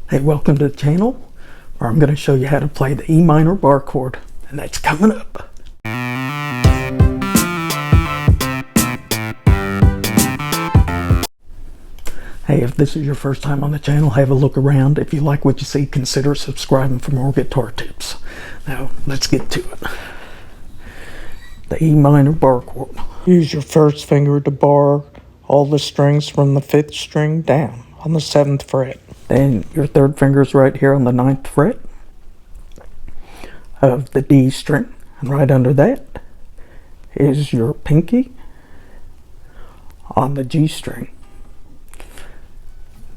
Hey, welcome to the channel where I'm going to show you how to play the E minor bar chord, and that's coming up. Hey, if this is your first time on the channel, have a look around. If you like what you see, consider subscribing for more guitar tips. Now, let's get to it. The E minor bar chord. Use your first finger to bar all the strings from the 5th string down on the 7th fret. Then your third finger is right here on the 9th fret of the D string. And right under that is your pinky on the G string.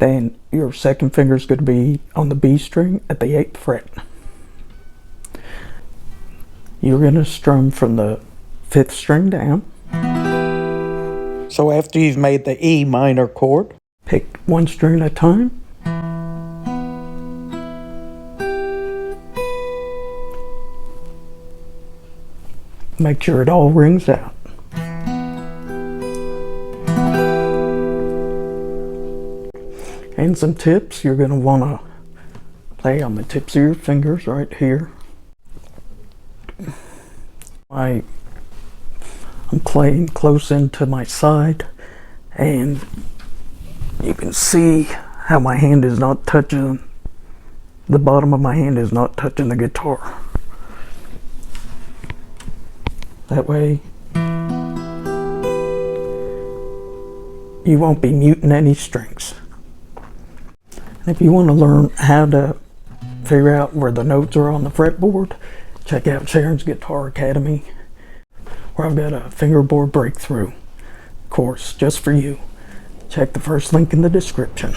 Then your second finger is going to be on the B string at the 8th fret. You're going to strum from the 5th string down. So after you've made the E minor chord, pick one string at a time. Make sure it all rings out. And some tips, you're going to want to play on the tips of your fingers right here. I'm playing close into my side, and you can see how my hand is not touching, the bottom of my hand is not touching the guitar. That way you won't be muting any strings. If you want to learn how to figure out where the notes are on the fretboard, check out Sharon's Guitar Academy, where I've got a fingerboard breakthrough course just for you. Check the first link in the description.